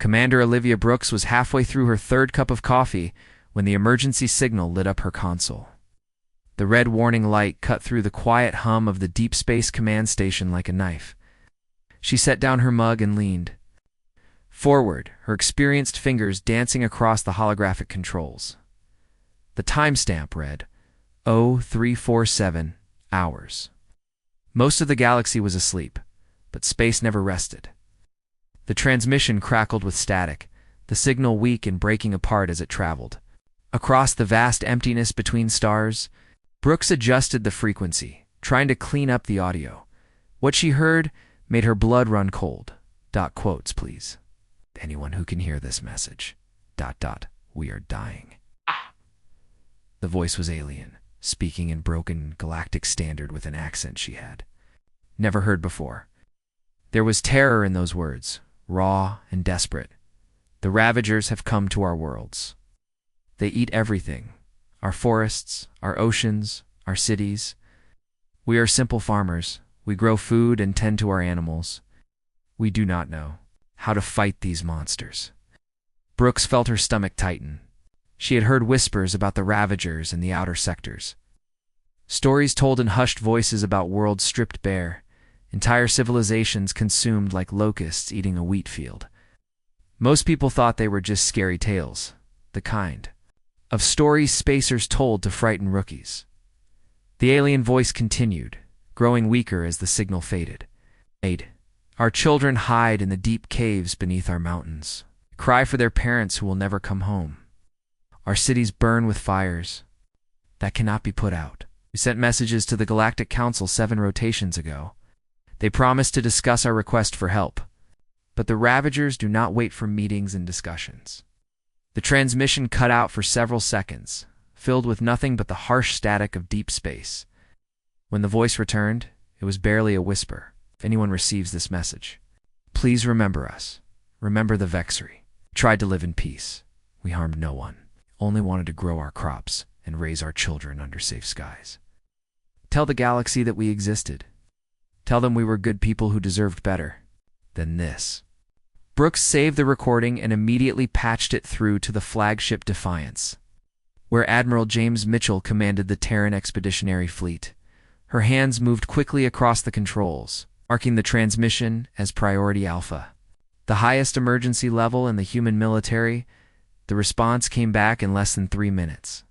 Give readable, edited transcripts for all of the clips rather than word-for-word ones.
Commander Olivia Brooks was halfway through her third cup of coffee when the emergency signal lit up her console. The red warning light cut through the quiet hum of the Deep Space Command Station like a knife. She set down her mug and leaned forward, her experienced fingers dancing across the holographic controls. The timestamp read 0347 hours. Most of the galaxy was asleep, but space never rested. The transmission crackled with static, the signal weak and breaking apart as it traveled. Across the vast emptiness between stars, Brooks adjusted the frequency, trying to clean up the audio. What she heard made her blood run cold. Quotes, please. Anyone who can hear this message. We are dying. The voice was alien, speaking in broken galactic standard with an accent she had never heard before. There was terror in those words, raw and desperate. The Ravagers have come to our worlds. They eat everything, our forests, our oceans, our cities. We are simple farmers. We grow food and tend to our animals. We do not know how to fight these monsters. Brooks felt her stomach tighten. She had heard whispers about the Ravagers in the outer sectors. Stories told in hushed voices about worlds stripped bare, entire civilizations consumed like locusts eating a wheat field. Most people thought they were just scary tales, the kind of stories spacers told to frighten rookies. The alien voice continued, growing weaker as the signal faded. Our children hide in the deep caves beneath our mountains, cry for their parents who will never come home. Our cities burn with fires that cannot be put out. We sent messages to the Galactic Council 7 rotations ago. They promised to discuss our request for help, but the Ravagers do not wait for meetings and discussions. The transmission cut out for several seconds, filled with nothing but the harsh static of deep space. When the voice returned, it was barely a whisper. If anyone receives this message, please remember us. Remember the Vexery. We tried to live in peace. We harmed no one. Only wanted to grow our crops and raise our children under safe skies. Tell the galaxy that we existed. Tell them we were good people who deserved better than this. Brooks saved the recording and immediately patched it through to the flagship Defiance, where Admiral James Mitchell commanded the Terran Expeditionary Fleet. Her hands moved quickly across the controls, marking the transmission as Priority Alpha. The highest emergency level in the human military, the response came back in less than 3 minutes.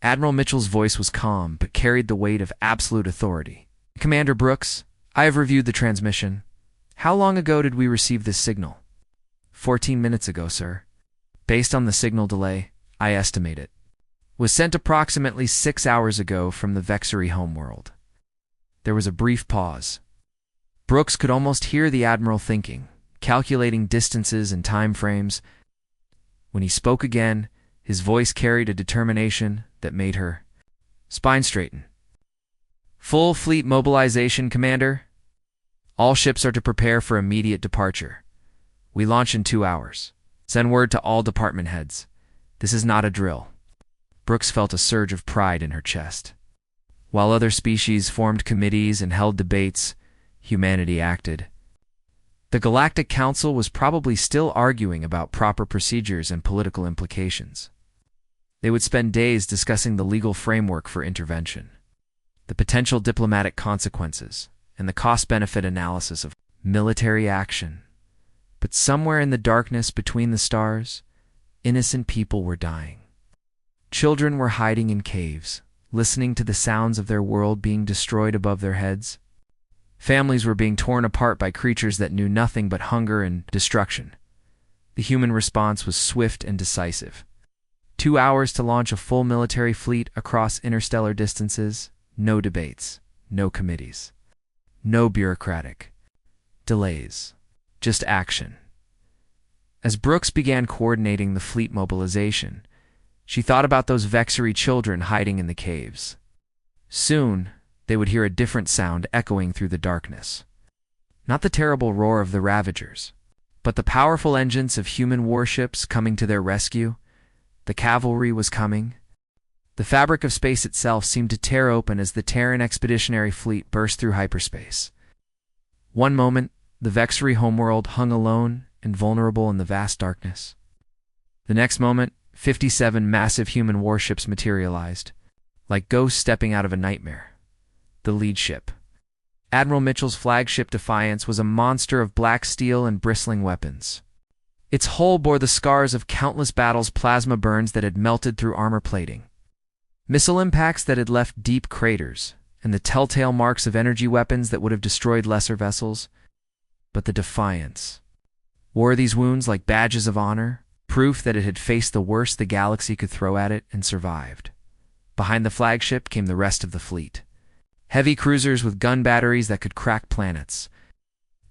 Admiral Mitchell's voice was calm but carried the weight of absolute authority. Commander Brooks, I have reviewed the transmission. How long ago did we receive this signal? 14 minutes ago, sir. Based on the signal delay, I estimate it was sent approximately 6 hours ago from the Vexery homeworld. There was a brief pause. Brooks could almost hear the Admiral thinking, calculating distances and time frames. When he spoke again, his voice carried a determination that made her spine straighten. Full fleet mobilization, Commander. All ships are to prepare for immediate departure. We launch in 2 hours. Send word to all department heads. This is not a drill. Brooks felt a surge of pride in her chest. While other species formed committees and held debates, humanity acted. The Galactic Council was probably still arguing about proper procedures and political implications. They would spend days discussing the legal framework for intervention, the potential diplomatic consequences, and the cost-benefit analysis of military action. But somewhere in the darkness between the stars, innocent people were dying. Children were hiding in caves, listening to the sounds of their world being destroyed above their heads. Families were being torn apart by creatures that knew nothing but hunger and destruction. The human response was swift and decisive. 2 hours to launch a full military fleet across interstellar distances, no debates, no committees, no bureaucratic delays, just action. As Brooks began coordinating the fleet mobilization, she thought about those Vexery children hiding in the caves. Soon, they would hear a different sound echoing through the darkness. Not the terrible roar of the Ravagers, but the powerful engines of human warships coming to their rescue. The cavalry was coming. The fabric of space itself seemed to tear open as the Terran Expeditionary Fleet burst through hyperspace. One moment, the Vexery homeworld hung alone, and vulnerable in the vast darkness. The next moment, 57 massive human warships materialized, like ghosts stepping out of a nightmare. The lead ship, Admiral Mitchell's flagship Defiance, was a monster of black steel and bristling weapons. Its hull bore the scars of countless battles, plasma burns that had melted through armor plating, missile impacts that had left deep craters, and the telltale marks of energy weapons that would have destroyed lesser vessels. But the Defiance wore these wounds like badges of honor, proof that it had faced the worst the galaxy could throw at it and survived. Behind the flagship came the rest of the fleet. Heavy cruisers with gun batteries that could crack planets,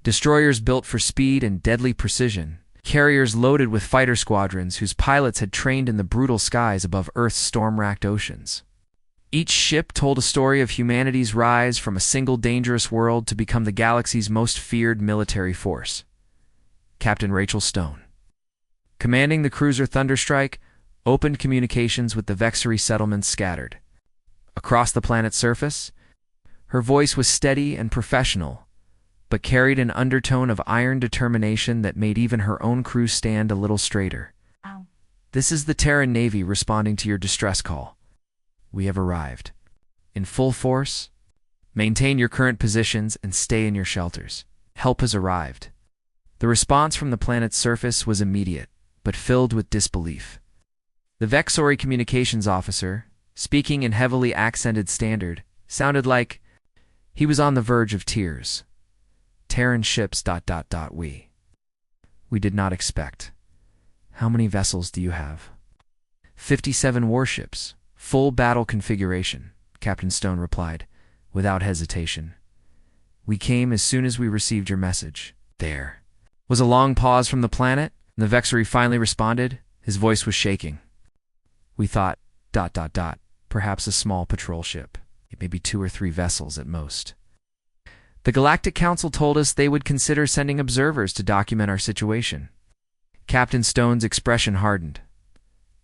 destroyers built for speed and deadly precision, carriers loaded with fighter squadrons whose pilots had trained in the brutal skies above Earth's storm-racked oceans. Each ship told a story of humanity's rise from a single dangerous world to become the galaxy's most feared military force. Captain Rachel Stone, commanding the cruiser Thunderstrike, opened communications with the Vexery settlements scattered across the planet's surface. Her voice was steady and professional, but carried an undertone of iron determination that made even her own crew stand a little straighter. Ow. "This is the Terran Navy responding to your distress call. We have arrived. In full force. Maintain your current positions and stay in your shelters. Help has arrived." The response from the planet's surface was immediate, but filled with disbelief. The Vexery communications officer, speaking in heavily accented Standard, sounded like he was on the verge of tears. "Terran ships... We did not expect. How many vessels do you have?" 57 warships, full battle configuration," Captain Stone replied, without hesitation. "We came as soon as we received your message." There was a long pause from the planet, and the Vexery finally responded. His voice was shaking. "We thought... perhaps a small patrol ship. It may be 2 or 3 vessels at most. The Galactic Council told us they would consider sending observers to document our situation." Captain Stone's expression hardened.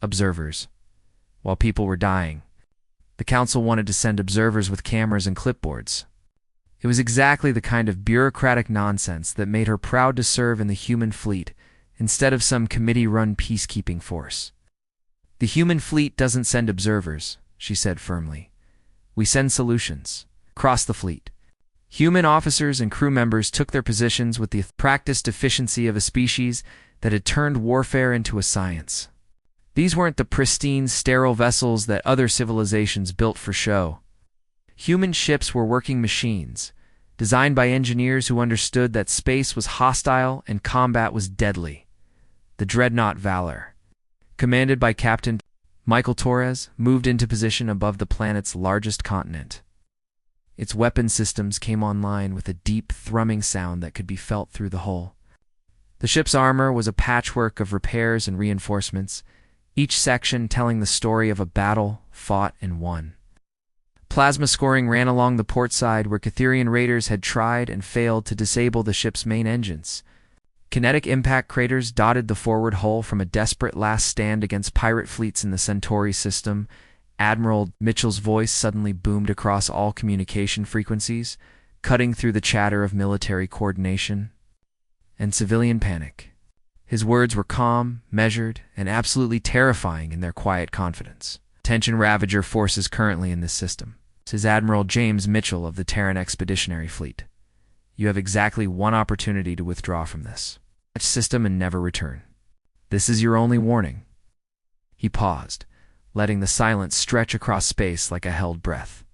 Observers. While people were dying, the Council wanted to send observers with cameras and clipboards. It was exactly the kind of bureaucratic nonsense that made her proud to serve in the human fleet instead of some committee-run peacekeeping force. "The human fleet doesn't send observers," she said firmly. "We send solutions. Across the fleet." Human officers and crew members took their positions with the practiced efficiency of a species that had turned warfare into a science. These weren't the pristine, sterile vessels that other civilizations built for show. Human ships were working machines, designed by engineers who understood that space was hostile and combat was deadly. The dreadnought Valor, commanded by Captain Michael Torres, moved into position above the planet's largest continent. Its weapon systems came online with a deep, thrumming sound that could be felt through the hull. The ship's armor was a patchwork of repairs and reinforcements, each section telling the story of a battle fought and won. Plasma scoring ran along the port side where Catherian raiders had tried and failed to disable the ship's main engines. Kinetic impact craters dotted the forward hull from a desperate last stand against pirate fleets in the Centauri system. Admiral Mitchell's voice suddenly boomed across all communication frequencies, cutting through the chatter of military coordination and civilian panic. His words were calm, measured, and absolutely terrifying in their quiet confidence. "Attention Ravager forces currently in this system," says Admiral James Mitchell of the Terran Expeditionary Fleet. "You have exactly one opportunity to withdraw from this system and never return. This is your only warning." He paused, letting the silence stretch across space like a held breath.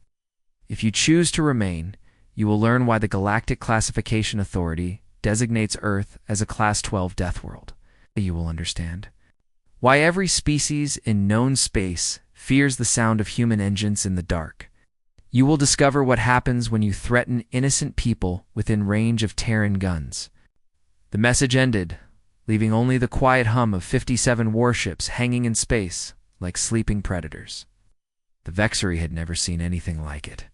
"If you choose to remain, you will learn why the Galactic Classification Authority designates Earth as a Class 12 death world. You will understand why every species in known space fears the sound of human engines in the dark. You will discover what happens when you threaten innocent people within range of Terran guns." The message ended, leaving only the quiet hum of 57 warships hanging in space like sleeping predators. The Vexery had never seen anything like it.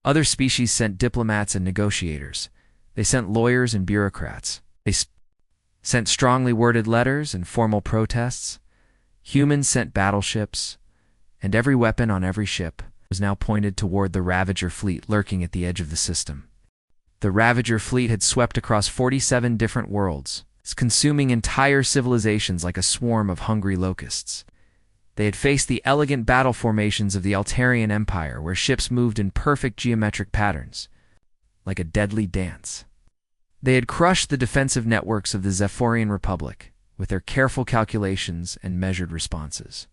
Other species sent diplomats and negotiators. They sent lawyers and bureaucrats. They sent strongly worded letters and formal protests. Humans sent battleships, and every weapon on every ship was now pointed toward the Ravager fleet lurking at the edge of the system. The Ravager fleet had swept across 47 different worlds, consuming entire civilizations like a swarm of hungry locusts. They had faced the elegant battle formations of the Altarian Empire, where ships moved in perfect geometric patterns, like a deadly dance. They had crushed the defensive networks of the Zephyrian Republic with their careful calculations and measured responses.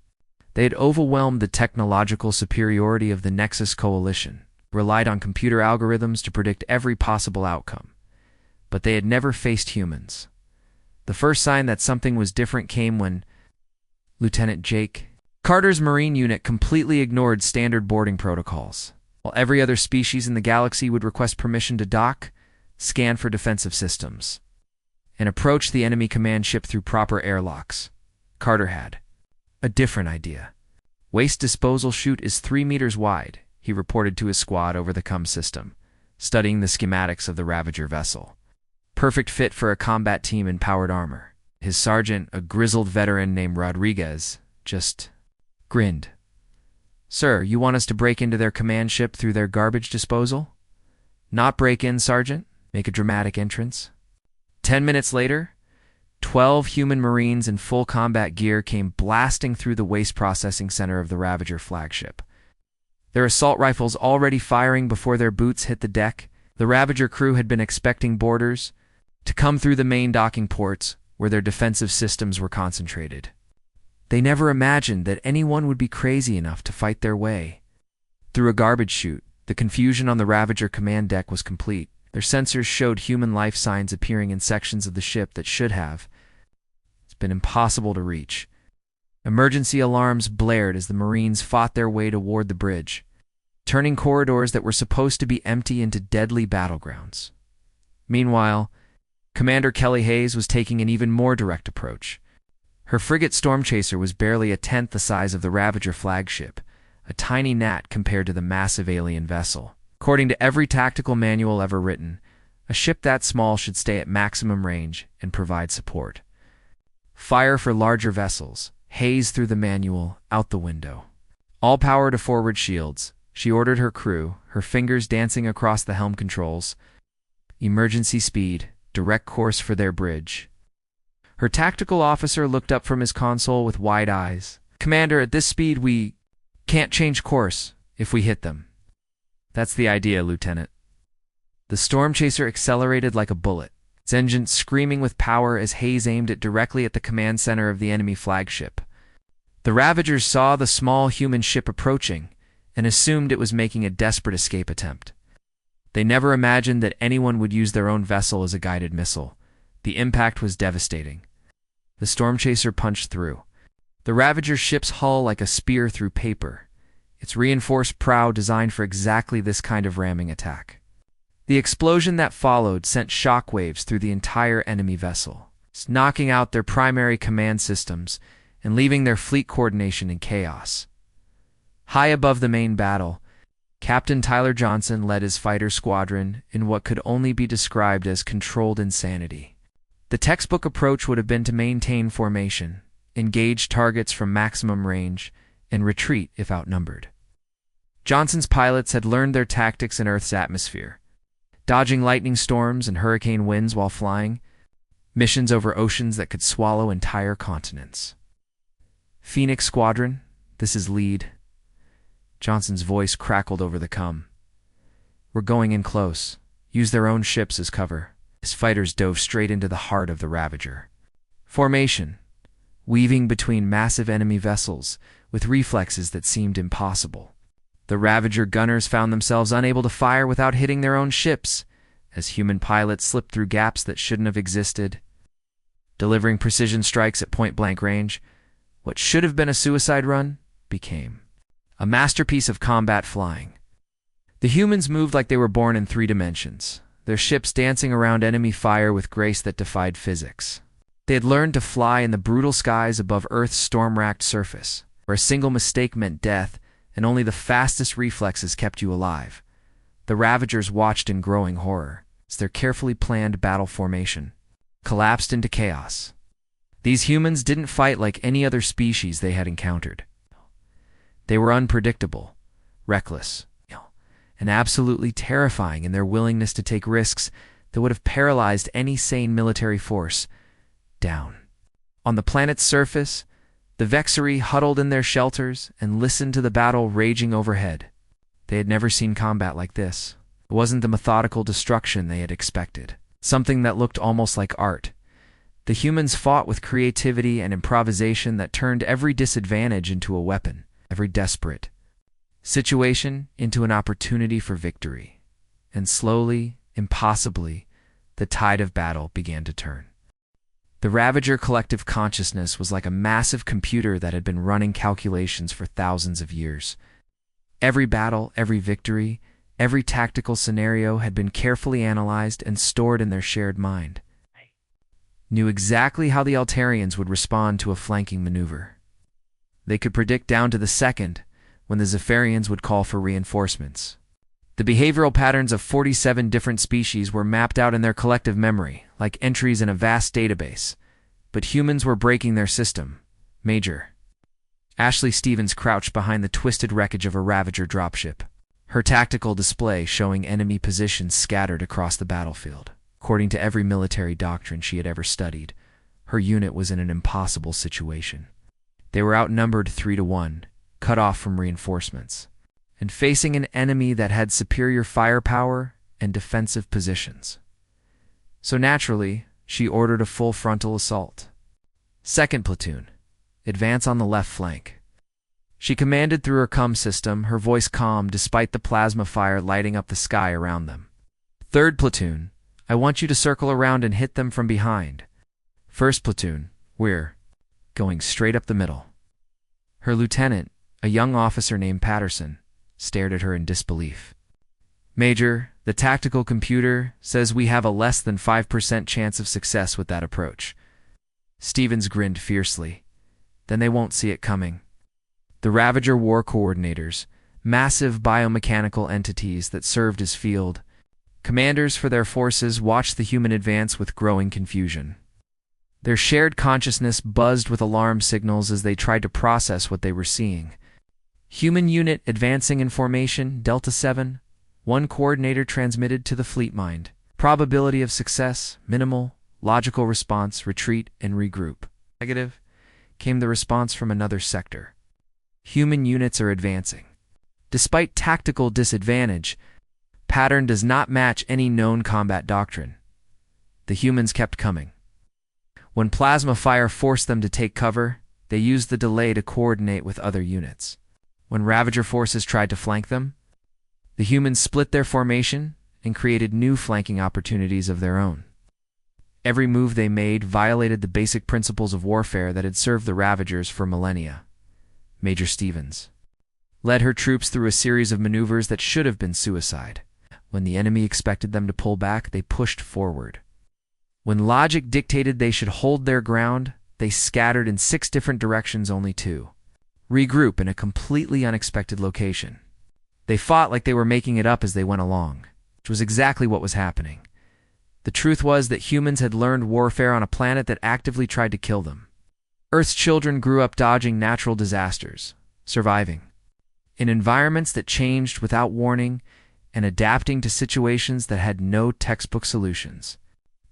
They had overwhelmed the technological superiority of the Nexus Coalition, relied on computer algorithms to predict every possible outcome. But they had never faced humans. The first sign that something was different came when Lieutenant Jake Carter's Marine unit completely ignored standard boarding protocols. While every other species in the galaxy would request permission to dock, scan for defensive systems, and approach the enemy command ship through proper airlocks, Carter had a different idea. Waste disposal chute is 3 meters wide, he reported to his squad over the comm system, studying the schematics of the Ravager vessel. Perfect fit for a combat team in powered armor. His sergeant, a grizzled veteran named Rodriguez, just grinned. "Sir, you want us to break into their command ship through their garbage disposal?" "Not break in, Sergeant. Make a dramatic entrance." 10 minutes later, 12 human Marines in full combat gear came blasting through the waste processing center of the Ravager flagship. Their assault rifles already firing before their boots hit the deck, the Ravager crew had been expecting boarders to come through the main docking ports where their defensive systems were concentrated. They never imagined that anyone would be crazy enough to fight their way through a garbage chute. The confusion on the Ravager command deck was complete. Their sensors showed human life signs appearing in sections of the ship that should have been impossible to reach. Emergency alarms blared as the Marines fought their way toward the bridge, turning corridors that were supposed to be empty into deadly battlegrounds. Meanwhile, Commander Kelly Hayes was taking an even more direct approach. Her frigate Stormchaser was barely a tenth the size of the Ravager flagship, a tiny gnat compared to the massive alien vessel. According to every tactical manual ever written, a ship that small should stay at maximum range and provide support. Fire for larger vessels. Hayes threw the manual out the window. All power to forward shields, she ordered her crew, her fingers dancing across the helm controls. Emergency speed, direct course for their bridge. Her tactical officer looked up from his console with wide eyes. "Commander, at this speed we can't change course if we hit them." "That's the idea, Lieutenant." The Stormchaser accelerated like a bullet, its engines screaming with power as Hayes aimed it directly at the command center of the enemy flagship. The Ravagers saw the small human ship approaching and assumed it was making a desperate escape attempt. They never imagined that anyone would use their own vessel as a guided missile. The impact was devastating. The Stormchaser punched through the Ravager ship's hull like a spear through paper, its reinforced prow designed for exactly this kind of ramming attack. The explosion that followed sent shockwaves through the entire enemy vessel, knocking out their primary command systems and leaving their fleet coordination in chaos. High above the main battle, Captain Tyler Johnson led his fighter squadron in what could only be described as controlled insanity. The textbook approach would have been to maintain formation, engage targets from maximum range, and retreat if outnumbered. Johnson's pilots had learned their tactics in Earth's atmosphere, dodging lightning storms and hurricane winds while flying, missions over oceans that could swallow entire continents. "Phoenix Squadron, this is lead." Johnson's voice crackled over the comm. "We're going in close. Use their own ships as cover." His fighters dove straight into the heart of the Ravager. Formation, weaving between massive enemy vessels with reflexes that seemed impossible. The Ravager gunners found themselves unable to fire without hitting their own ships, as human pilots slipped through gaps that shouldn't have existed. Delivering precision strikes at point-blank range, what should have been a suicide run became a masterpiece of combat flying. The humans moved like they were born in 3 dimensions, their ships dancing around enemy fire with grace that defied physics. They had learned to fly in the brutal skies above Earth's storm-racked surface, where a single mistake meant death and only the fastest reflexes kept you alive. The Ravagers watched in growing horror as their carefully planned battle formation collapsed into chaos. These humans didn't fight like any other species they had encountered. They were unpredictable, reckless, and absolutely terrifying in their willingness to take risks that would have paralyzed any sane military force down. On the planet's surface, the Vexari huddled in their shelters and listened to the battle raging overhead. They had never seen combat like this. It wasn't the methodical destruction they had expected, something that looked almost like art. The humans fought with creativity and improvisation that turned every disadvantage into a weapon, every desperate situation into an opportunity for victory. And slowly, impossibly, the tide of battle began to turn. The Ravager collective consciousness was like a massive computer that had been running calculations for thousands of years. Every battle, every victory, every tactical scenario had been carefully analyzed and stored in their shared mind. Knew exactly how the Altarians would respond to a flanking maneuver. They could predict down to the second when the Zephyrians would call for reinforcements. The behavioral patterns of 47 different species were mapped out in their collective memory, like entries in a vast database. But humans were breaking their system. Major. Ashley Stevens crouched behind the twisted wreckage of a Ravager dropship, her tactical display showing enemy positions scattered across the battlefield. According to every military doctrine she had ever studied, her unit was in an impossible situation. They were outnumbered 3-1, cut off from reinforcements, and facing an enemy that had superior firepower and defensive positions. So naturally, she ordered a full frontal assault. Second platoon, advance on the left flank. She commanded through her comm system, her voice calm despite the plasma fire lighting up the sky around them. Third platoon, I want you to circle around and hit them from behind. First platoon, we're going straight up the middle. Her lieutenant, a young officer named Patterson, stared at her in disbelief. Major, the tactical computer says we have a less than 5% chance of success with that approach. Stevens grinned fiercely. Then they won't see it coming. The Ravager War Coordinators, massive biomechanical entities that served as field commanders for their forces, watched the human advance with growing confusion. Their shared consciousness buzzed with alarm signals as they tried to process what they were seeing. Human unit advancing in formation, Delta 7. One coordinator transmitted to the fleet mind. Probability of success, minimal. Logical response, retreat and regroup. Negative, came the response from another sector. Human units are advancing. Despite tactical disadvantage, pattern does not match any known combat doctrine. The humans kept coming. When plasma fire forced them to take cover, they used the delay to coordinate with other units. When Ravager forces tried to flank them, the humans split their formation and created new flanking opportunities of their own. Every move they made violated the basic principles of warfare that had served the Ravagers for millennia. Major Stevens led her troops through a series of maneuvers that should have been suicide. When the enemy expected them to pull back, they pushed forward. When logic dictated they should hold their ground, they scattered in 6 different directions, only 2. Regroup in a completely unexpected location. They fought like they were making it up as they went along, which was exactly what was happening. The truth was that humans had learned warfare on a planet that actively tried to kill them. Earth's children grew up dodging natural disasters, surviving in environments that changed without warning, and adapting to situations that had no textbook solutions.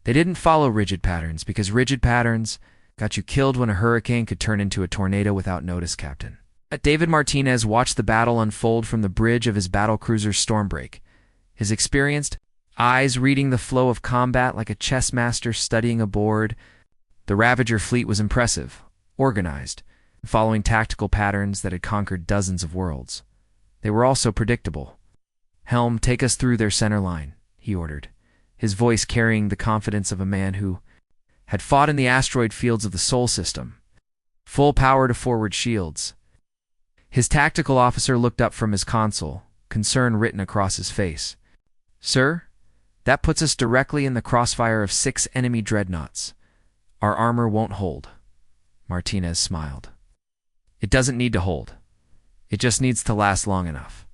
They didn't follow rigid patterns because rigid patterns got you killed when a hurricane could turn into a tornado without notice, Captain. David Martinez watched the battle unfold from the bridge of his battlecruiser Stormbreak, his experienced eyes reading the flow of combat like a chess master studying a board. The Ravager fleet was impressive, organized, following tactical patterns that had conquered dozens of worlds. They were also predictable. Helm, take us through their center line, he ordered, his voice carrying the confidence of a man who had fought in the asteroid fields of the Sol system. Full power to forward shields. His tactical officer looked up from his console, concern written across his face. Sir, that puts us directly in the crossfire of 6 enemy dreadnoughts. Our armor won't hold. Martinez smiled. It doesn't need to hold. It just needs to last long enough.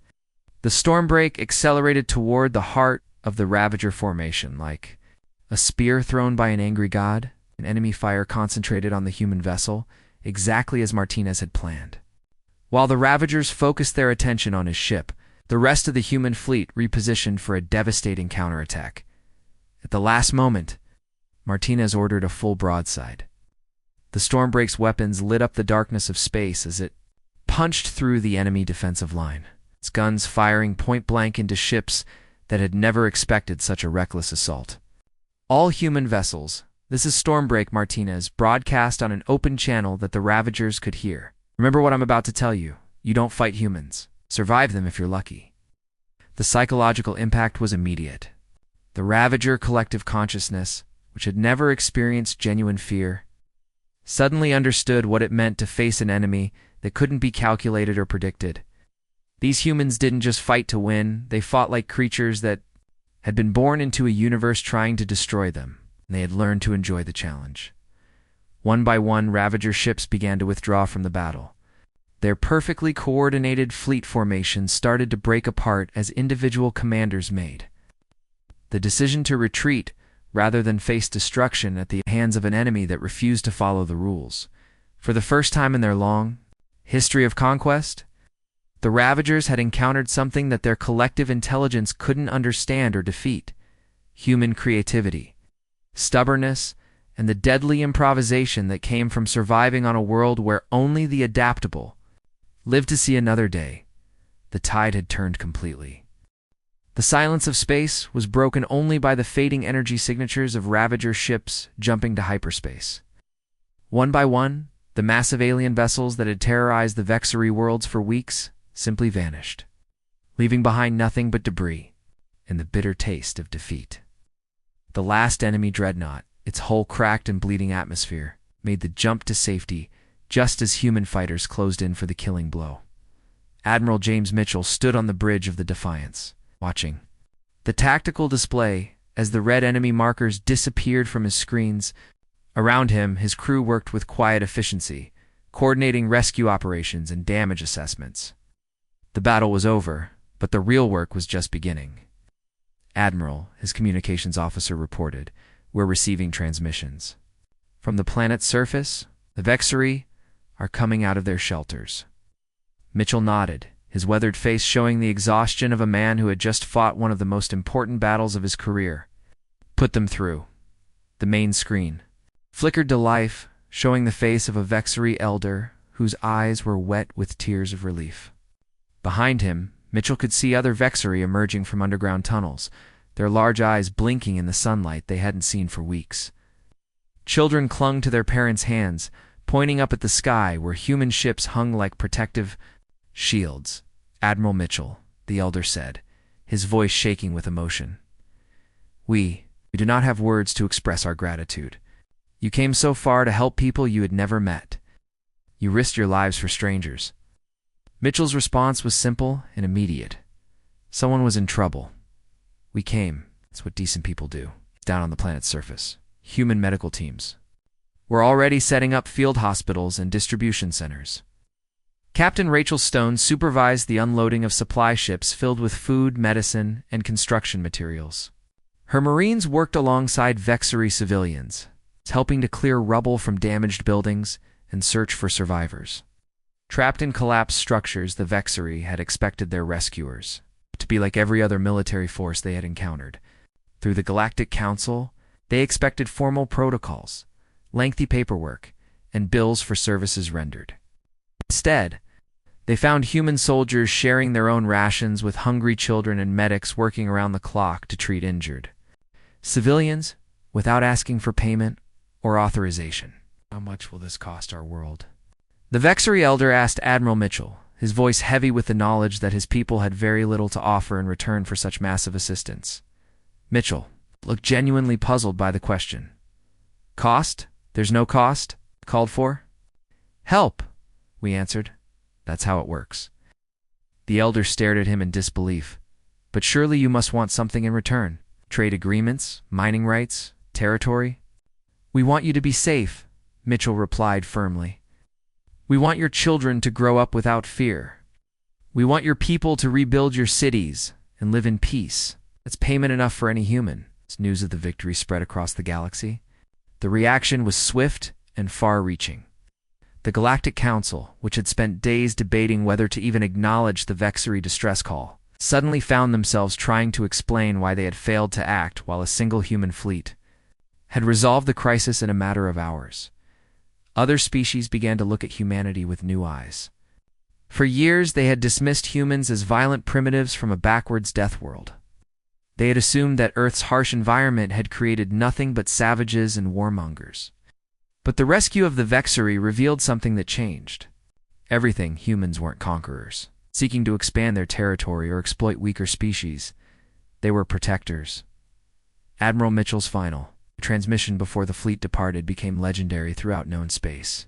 The Stormbreak accelerated toward the heart of the Ravager formation like a spear thrown by an angry god, an enemy fire concentrated on the human vessel, exactly as Martinez had planned. While the Ravagers focused their attention on his ship, the rest of the human fleet repositioned for a devastating counterattack. At the last moment, Martinez ordered a full broadside. The Stormbreak's weapons lit up the darkness of space as it punched through the enemy defensive line, its guns firing point-blank into ships that had never expected such a reckless assault. All human vessels. This is Stormbreak, Martinez, broadcast on an open channel that the Ravagers could hear. Remember what I'm about to tell you. You don't fight humans. Survive them if you're lucky. The psychological impact was immediate. The Ravager collective consciousness, which had never experienced genuine fear, suddenly understood what it meant to face an enemy that couldn't be calculated or predicted. These humans didn't just fight to win, they fought like creatures that had been born into a universe trying to destroy them, and they had learned to enjoy the challenge. One by one, Ravager ships began to withdraw from the battle. Their perfectly coordinated fleet formation started to break apart as individual commanders made the decision to retreat rather than face destruction at the hands of an enemy that refused to follow the rules. For the first time in their long history of conquest, the Ravagers had encountered something that their collective intelligence couldn't understand or defeat: human creativity, stubbornness, and the deadly improvisation that came from surviving on a world where only the adaptable lived to see another day. The tide had turned completely. The silence of space was broken only by the fading energy signatures of Ravager ships jumping to hyperspace. One by one, the massive alien vessels that had terrorized the Vexery worlds for weeks simply vanished, leaving behind nothing but debris and the bitter taste of defeat. The last enemy dreadnought, its hull cracked and bleeding atmosphere, made the jump to safety just as human fighters closed in for the killing blow. Admiral James Mitchell stood on the bridge of the Defiance, watching the tactical display as the red enemy markers disappeared from his screens. Around him, his crew worked with quiet efficiency, coordinating rescue operations and damage assessments. The battle was over, but the real work was just beginning. "Admiral," his communications officer reported, "we're receiving transmissions. From the planet's surface, the Vexery are coming out of their shelters." Mitchell nodded, his weathered face showing the exhaustion of a man who had just fought one of the most important battles of his career. "Put them through." The main screen flickered to life, showing the face of a Vexery elder whose eyes were wet with tears of relief. Behind him, Mitchell could see other Vexery emerging from underground tunnels, their large eyes blinking in the sunlight they hadn't seen for weeks. Children clung to their parents' hands, pointing up at the sky where human ships hung like protective shields. "Admiral Mitchell," the elder said, his voice shaking with emotion. We do not have words to express our gratitude. You came so far to help people you had never met. You risked your lives for strangers." Mitchell's response was simple and immediate. "Someone was in trouble. We came. That's what decent people do. Down on the planet's surface. Human medical teams. We're already setting up field hospitals and distribution centers." Captain Rachel Stone supervised the unloading of supply ships filled with food, medicine, and construction materials. Her Marines worked alongside Vexery civilians, helping to clear rubble from damaged buildings and search for survivors. Trapped in collapsed structures, the Vexery had expected their rescuers to be like every other military force they had encountered. Through the Galactic Council, they expected formal protocols, lengthy paperwork, and bills for services rendered. Instead, they found human soldiers sharing their own rations with hungry children and medics working around the clock to treat injured civilians without asking for payment or authorization. "How much will this cost our world?" The Vexery elder asked Admiral Mitchell, his voice heavy with the knowledge that his people had very little to offer in return for such massive assistance. Mitchell looked genuinely puzzled by the question. "Cost? There's no cost called for?" "Help," we answered. "That's how it works." The elder stared at him in disbelief. "But surely you must want something in return. Trade agreements, mining rights, territory?" "We want you to be safe," Mitchell replied firmly. "We want your children to grow up without fear. We want your people to rebuild your cities and live in peace. That's payment enough for any human." As news of the victory spread across the galaxy, the reaction was swift and far-reaching. The Galactic Council, which had spent days debating whether to even acknowledge the Vexery distress call, suddenly found themselves trying to explain why they had failed to act while a single human fleet had resolved the crisis in a matter of hours. Other species began to look at humanity with new eyes. For years, they had dismissed humans as violent primitives from a backwards death world. They had assumed that Earth's harsh environment had created nothing but savages and warmongers. But the rescue of the Vexery revealed something that changed. Everything, humans weren't conquerors, seeking to expand their territory or exploit weaker species. They were protectors. Admiral Mitchell's final transmission before the fleet departed became legendary throughout known space.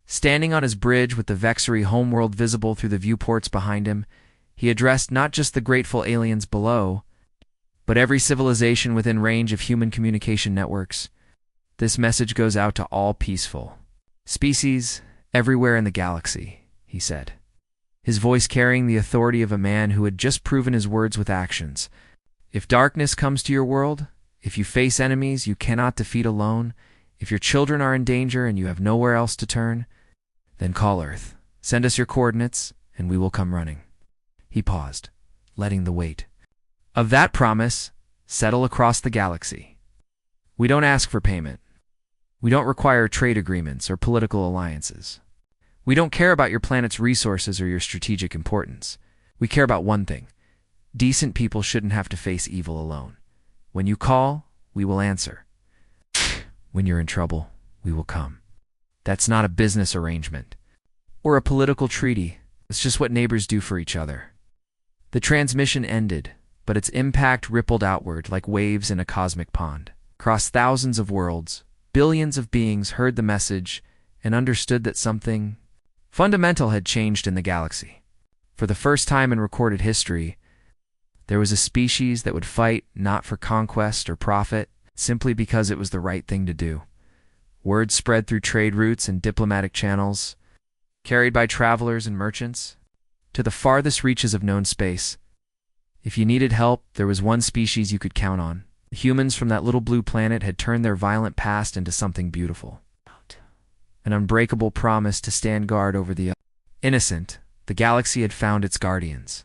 Standing on his bridge with the Vexery homeworld visible through the viewports behind him, he addressed not just the grateful aliens below, but every civilization within range of human communication networks. This message goes out to all peaceful species everywhere in the galaxy, he said, his voice carrying the authority of a man who had just proven his words with actions. If darkness comes to your world, if you face enemies you cannot defeat alone, if your children are in danger and you have nowhere else to turn, then call Earth. Send us your coordinates, and we will come running. He paused, letting the weight of that promise settle across the galaxy. We don't ask for payment. We don't require trade agreements or political alliances. We don't care about your planet's resources or your strategic importance. We care about one thing. Decent people shouldn't have to face evil alone. When you call, we will answer. When you're in trouble, we will come. That's not a business arrangement or a political treaty. It's just what neighbors do for each other. The transmission ended, but its impact rippled outward like waves in a cosmic pond. Across thousands of worlds, billions of beings heard the message and understood that something fundamental had changed in the galaxy. For the first time in recorded history, there was a species that would fight not for conquest or profit, simply because it was the right thing to do. Word spread through trade routes and diplomatic channels, carried by travelers and merchants, to the farthest reaches of known space. If you needed help, there was one species you could count on. The humans from that little blue planet had turned their violent past into something beautiful. An unbreakable promise to stand guard over the innocent. The galaxy had found its guardians.